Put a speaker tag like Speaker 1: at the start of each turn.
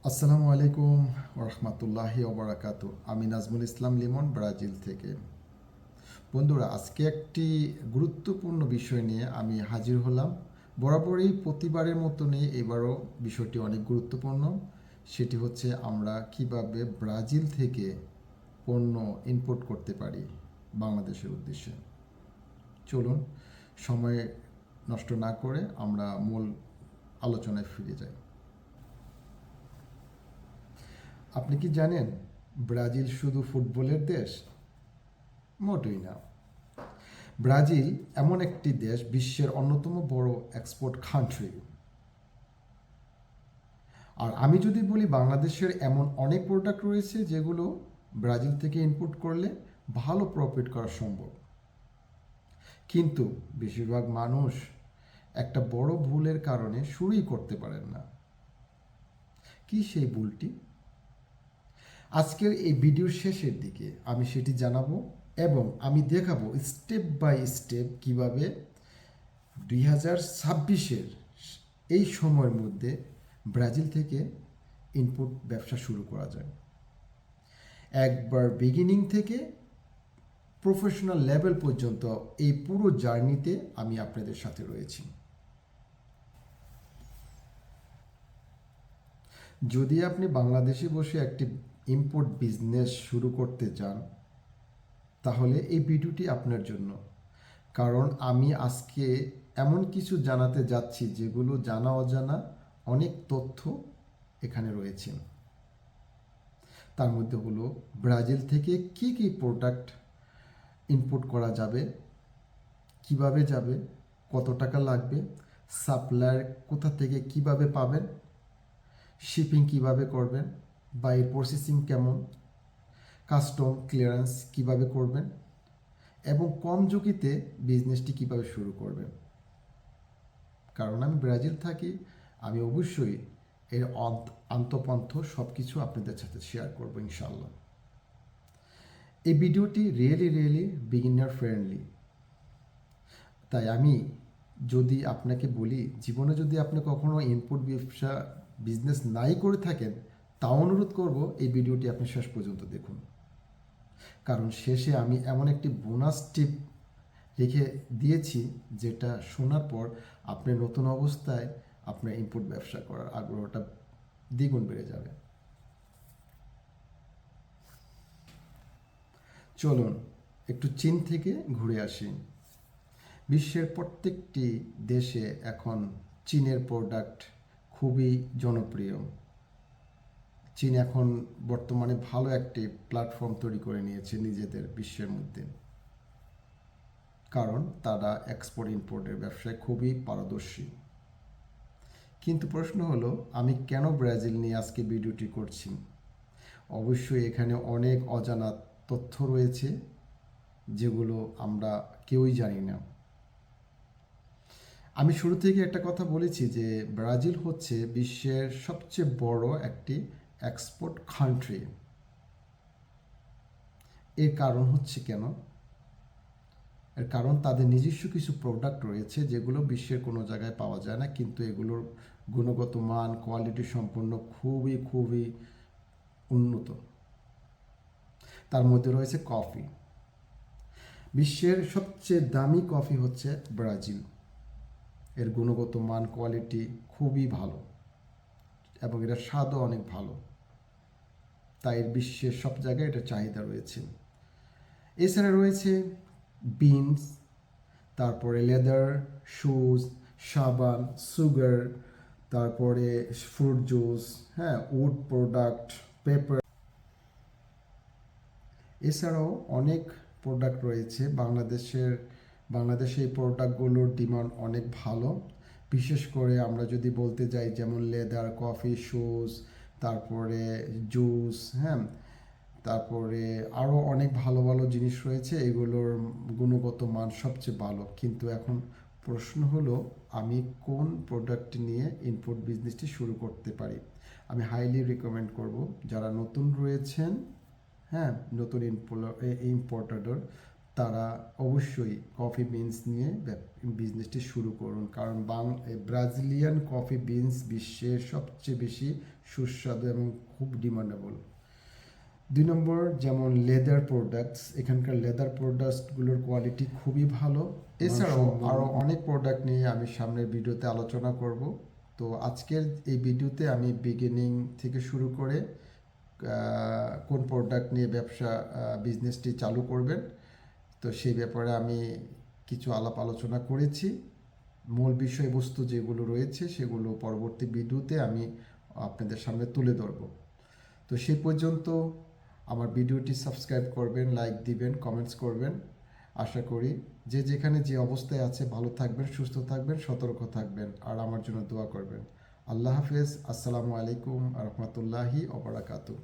Speaker 1: আসসালামু আলাইকুম ওরহমতুল্লাহি ওবরাকাতু। আমি নাজমুল ইসলাম লিমন, ব্রাজিল থেকে। বন্ধুরা, আজকে একটি গুরুত্বপূর্ণ বিষয় নিয়ে আমি হাজির হলাম। বরাবরই প্রতিবারের মতনই এবারও বিষয়টি অনেক গুরুত্বপূর্ণ। সেটি হচ্ছে আমরা কিভাবে ব্রাজিল থেকে পণ্য ইম্পোর্ট করতে পারি বাংলাদেশের উদ্দেশ্যে। চলুন, সময় নষ্ট না করে আমরা মূল আলোচনায় ফিরে যাই। আপনি কি জানেন ব্রাজিল শুধু ফুটবলের দেশ? মোটেই না। ব্রাজিল এমন একটি দেশ, বিশ্বের অন্যতম বড় এক্সপোর্ট কান্ট্রি। আর আমি যদি বলি, বাংলাদেশের এমন অনেক প্রোডাক্ট রয়েছে যেগুলো ব্রাজিল থেকে ইম্পোর্ট করলে ভালো প্রফিট করা সম্ভব। কিন্তু বেশিরভাগ মানুষ একটা বড় ভুলের কারণে শুরুই করতে পারেন না। কি সেই ভুলটি? আজকের এই ভিডিওর শেষের দিকে আমি সেটি জানাবো, এবং আমি দেখাবো স্টেপ বাই স্টেপ কিভাবে 2026-এর এই সময়ের মধ্যে ব্রাজিল থেকে ইনপুট ব্যবসা শুরু করা যায়। একবার বিগিনিং থেকে প্রফেশনাল লেভেল পর্যন্ত এই পুরো জার্নিতে আমি আপনাদের সাথে রয়েছি। যদি আপনি বাংলাদেশে বসে একটি ইম্পোর্ট বিজনেস শুরু করতে চান, তাহলে এই ভিডিওটি আপনার জন্য। কারণ আমি আজকে এমন কিছু জানাতে যাচ্ছি যেগুলো জানা অজানা অনেক তথ্য এখানে রয়েছে। তার মধ্যে হলো ব্রাজিল থেকে কি কি প্রোডাক্ট ইম্পোর্ট করা যাবে, কিভাবে যাবে, কত টাকা লাগবে, সাপ্লায়ার কোথা থেকে কিভাবে পাবেন, শিপিং কিভাবে করবেন, বা এর প্রসেসিং কেমন, কাস্টম ক্লিয়ারেন্স কিভাবে করবেন, এবং কম ঝুঁকিতে বিজনেসটি কিভাবে শুরু করবেন। কারণ আমি ব্রাজিল থাকি, আমি অবশ্যই এর আন্তপন্থ সব কিছু আপনাদের সাথে শেয়ার করবো ইনশাল্লাহ। এই ভিডিওটি রিয়েলি বিগিনার ফ্রেন্ডলি। তাই আমি যদি আপনাকে বলি, জীবনে যদি আপনি কখনো ইনপুট ব্যবসা বিজনেস নাই করে থাকেন, তাও অনুরোধ করব এই ভিডিওটি আপনি শেষ পর্যন্ত দেখুন। কারণ শেষে আমি এমন একটি বোনাস টিপ রেখে দিয়েছি, যেটা শোনার পর আপনি নতুন অবস্থায় আপনার ইনপুট ব্যবসা করার আগ্রহটা দ্বিগুণ বেড়ে যাবে। চলুন একটু চীন থেকে ঘুরে আসি। বিশ্বের প্রত্যেকটি দেশে এখন চীনের প্রোডাক্ট খুবই জনপ্রিয়। চীন এখন বর্তমানে ভালো একটি প্ল্যাটফর্ম তৈরি করে নিয়েছে নিজেদের বিশ্বের মধ্যে, কারণ তারা এক্সপোর্ট ইম্পোর্টের ব্যবসায় খুবই পারদর্শী। কিন্তু প্রশ্ন হলো, আমি কেন ব্রাজিল নিয়ে আজকে ভিডিওটি করছি? অবশ্যই এখানে অনেক অজানা তথ্য রয়েছে যেগুলো আমরা কেউই জানি না। আমি শুরু থেকে একটা কথা বলেছি যে ব্রাজিল হচ্ছে বিশ্বের সবচেয়ে বড় একটি এক্সপোর্ট কান্ট্রি। এর কারণ হচ্ছে কেন? এর কারণ তাদের নিজস্ব কিছু প্রোডাক্ট রয়েছে যেগুলো বিশ্বের কোনো জায়গায় পাওয়া যায় না, কিন্তু এগুলোর গুণগত মান, কোয়ালিটি সম্পন্ন খুবই উন্নত। তার মধ্যে রয়েছে কফি। বিশ্বের সবচেয়ে দামি কফি হচ্ছে ব্রাজিল। এর গুণগত মান, কোয়ালিটি খুবই ভালো, এবং এটার স্বাদও অনেক ভালো। তাই বিশ্বের সব জায়গায় এটা চাহিদা রয়েছে। এছাড়া রয়েছে বিনস, তারপরে লেদার, শুজ, সাবান, সুগার, তারপরে ফ্রুট জুস, হ্যাঁ, উড প্রোডাক্ট, পেপার। এছাড়াও অনেক প্রোডাক্ট রয়েছে বাংলাদেশে এই প্রোডাক্টগুলোর ডিমান্ড অনেক ভালো। বিশেষ করে আমরা যদি বলতে যাই, যেমন লেদার, কফি, শুজ, তারপরে জুস, হ্যাঁ, তারপরে আরও অনেক ভালো জিনিস রয়েছে, এগুলোর গুণগত মান সবচেয়ে ভালো। কিন্তু এখন প্রশ্ন হলো, আমি কোন প্রোডাক্ট নিয়ে ইম্পোর্ট বিজনেসটি শুরু করতে পারি? আমি হাইলি রিকমেন্ড করব, যারা নতুন রয়েছেন, হ্যাঁ, নতুন ইম্পোর্টার, তারা অবশ্যই কফি বিনস নিয়ে বিজনেসটি শুরু করুন, কারণ ব্রাজিলিয়ান কফি বিনস বিশ্বের সবচেয়ে বেশি সুস্বাদু এবং খুব ডিমান্ডেবল। 2 নম্বর, যেমন লেদার প্রোডাক্টস, এখানকার লেদার প্রোডাক্টসগুলোর কোয়ালিটি খুবই ভালো। এছাড়াও আরও অনেক প্রোডাক্ট নিয়ে আমি সামনের ভিডিওতে আলোচনা করব। তো আজকের এই ভিডিওতে আমি বিগিনিং থেকে শুরু করে কোন প্রোডাক্ট নিয়ে বিজনেসটি চালু করবেন, তো সেই ব্যাপারে আমি কিছু আলাপ আলোচনা করেছি। মূল বিষয়বস্তু যেগুলো রয়েছে সেগুলো পরবর্তী ভিডিওতে আমি আপনাদের সামনে তুলে ধরব। তো সেই পর্যন্ত আমার ভিডিওটি সাবস্ক্রাইব করবেন, লাইক দিবেন, কমেন্টস করবেন। আশা করি যে যেখানে যে অবস্থায় আছে ভালো থাকবেন, সুস্থ থাকবেন, সতর্ক থাকবেন, আর আমার জন্য দোয়া করবেন। আল্লাহ হাফেজ। আসসালামু আলাইকুম রহমতুল্লাহি ওয়া বারাকাতুহু।